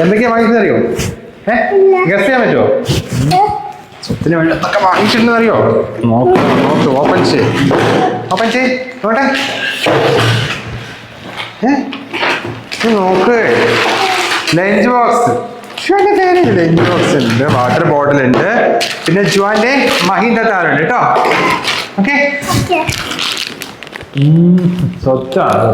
എന്തൊക്കെയാ വാങ്ങിച്ചറിയോ? ഗസ് ചെയ്യാൻ പറ്റുമോ? സ്വത്തിന് വേണ്ടി എന്തൊക്കെ വാങ്ങിച്ചിട്ടുണ്ടെന്ന് അറിയോ? നോക്ക് നോക്ക്, ഓപ്പൺ ചെയ്, ഓപ്പൺ ചെയ്, നോട്ടെ. നോക്ക്, ലഞ്ച് ബോക്സ്, ലഞ്ച് ബോക്സ് ഉണ്ട്, വാട്ടർ ബോട്ടിൽ ഉണ്ട്, പിന്നെ ജുവാന്റെ മഹീന്റെ താറുണ്ട് കേട്ടോ. ഓക്കെ, സ്വത്താണ്.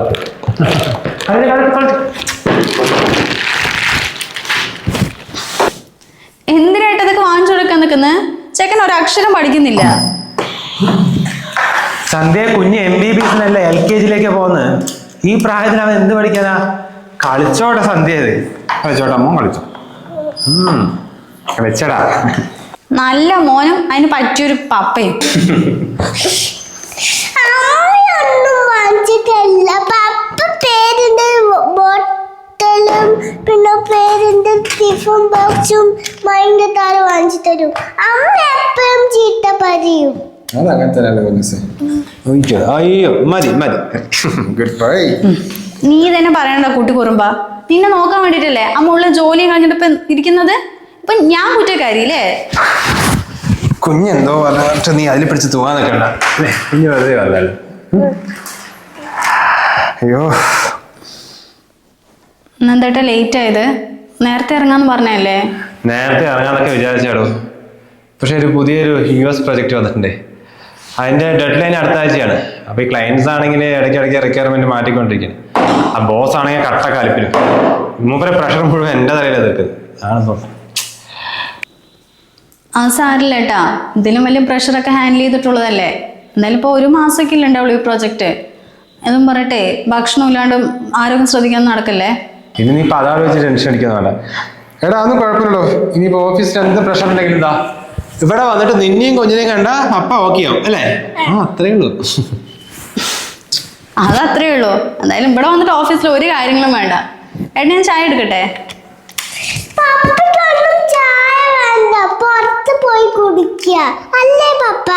എന്തിനായിട്ട് അതൊക്കെ വാങ്ങിച്ചു കൊടുക്കാൻ നിൽക്കുന്നത്? ചെക്കൻ ഒരക്ഷരം പഠിക്കുന്നില്ല. സന്ധ്യ കുഞ്ഞ് MBBS LKG പോകുന്നത്. ഈ പ്രായത്തിൽ അവൻ എന്ത് പഠിക്കാനാ? കളിച്ചോട്ടെ സന്ധ്യ, കളിച്ചോട്ടെ, അമ്മ കളിച്ചോ. വെച്ചടാ, നല്ല മോനും അതിന് പറ്റിയൊരു പപ്പയും. പിന്നെ പേരിന്റെ ടിഫിൻ ബോക്സും മൈൻഡ് താരം വാങ്ങിച്ചു തരും. അമ്മ എപ്പോഴും ചീത്ത പറയും. അയ്യോ മതി മതി, ഗുഡ് ബൈ. നീ തന്നെ പറയണ്ട കുട്ടി കുറുമ്പാ. നിന്നെ നോക്കാൻ വേണ്ടിട്ടല്ലേ അമ്മ ഉള്ള ജോലി കഴിഞ്ഞിട്ട് ഇപ്പൊ ഇരിക്കുന്നത്. ഇപ്പൊ ഞാൻ കുറ്റക്കാരില്ലേ? കുഞ്ഞെന്തോ പറഞ്ഞിട്ട് നീ അതിൽ പിടിച്ച് തൂങ്ങാൻ നിൽക്കണ്ട. കുഞ്ഞ് വെറുതെ വന്നല്ലോ. അയ്യോ, എന്താ ലേറ്റ് ആയത്? നേരത്തെ ഇറങ്ങാന്ന് പറഞ്ഞല്ലേ? നേരത്തെ ഇറങ്ങാന്നൊക്കെ വിചാരിച്ചാടോ, പക്ഷെ ഒരു പുതിയൊരു US പ്രൊജക്ട് വന്നിട്ടുണ്ടേ. അതിന്റെ ഡെഡ് ലൈൻ അടുത്ത ആഴ്ചയാണ്. അപ്പൊ ഈ ക്ലയൻസ് ആണെങ്കിൽ ഇടയ്ക്കിടയ്ക്ക് റിക്വയർമെന്റ് മാറ്റിക്കൊണ്ടിരിക്കുന്നത്. ആ ബോസ് ആണെങ്കിൽ കട്ട കാലിപ്പിലും. മൂപ്പരെ പ്രഷർ മുഴുവൻ എന്റെ തലയിൽ എതിർക്കുന്നത്. അത് സാരില്ല കേട്ടാ, ഇതിലും വലിയ പ്രഷറൊക്കെ ഹാൻഡിൽ ചെയ്തിട്ടുള്ളതല്ലേ. എന്തായാലും ഇപ്പൊ 1 മാസമൊക്കെ ഇല്ല ഉണ്ടാവുള്ളൂ ഈ പ്രോജക്റ്റ്. അതും പറയട്ടെ, ഭക്ഷണം ഇല്ലാണ്ടും ആരോഗ്യം ശ്രദ്ധിക്കാൻ നടക്കല്ലേ. ഇനി നീ പതാട് വെച്ച് ടെൻഷൻ അടിക്കുന്നതല്ല. എടാ അതൊന്നും കുഴപ്പമില്ലല്ലോ. ഇനിയിപ്പോ ഓഫീസിൽ എന്ത് പ്രഷർ ഉണ്ടെങ്കിലും എന്താ, ഇവിടെ വന്നിട്ട് നിന്നെയും കുഞ്ഞിനെയും കണ്ട അപ്പ ഓക്കെയാവും അല്ലേ? അത്രേ ഉള്ളൂ. അതത്രേ ഉള്ളൂ. എന്തായാലും ഇവിടെ വന്നിട്ട് ഓഫീസിൽ ഒരു കാര്യങ്ങളും വേണ്ട. ഏട്ടാ ഞാൻ ചായ എടുക്കട്ടെ? ചായ വേണ്ട, പുറത്ത് പോയി കുടിക്കുക അല്ലേ പപ്പ?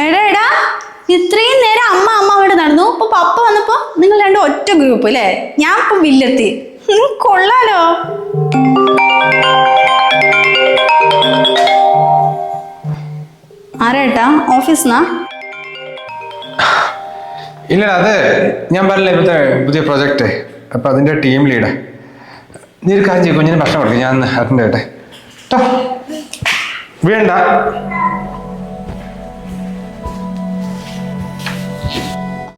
എടാ ഇത്രയും നേരം അമ്മ അവിടെ നടന്നു. ഇപ്പൊ പപ്പ വന്നപ്പോ നിങ്ങൾ രണ്ടും ഒറ്റ ഗ്രൂപ്പ് അല്ലേ? ഞാൻ ഇപ്പൊ വില്ലെത്തി. കൊള്ളാലോ. ആരേട്ടാ, ഓഫീസിന്നാ? ഇല്ലടാ, അത് ഞാൻ പറഞ്ഞില്ലേ ഇപ്പോഴത്തെ പുതിയ പ്രൊജക്റ്റ്. അപ്പൊ അതിന്റെ ടീം ലീഡർ. നീ ഒരു കാര്യം ചെയ്യും, കുഞ്ഞിന് ഭക്ഷണം കൊടുക്കും. ഞാൻ അറ്റൻഡ് ചെയ്യട്ടെ. വേണ്ട.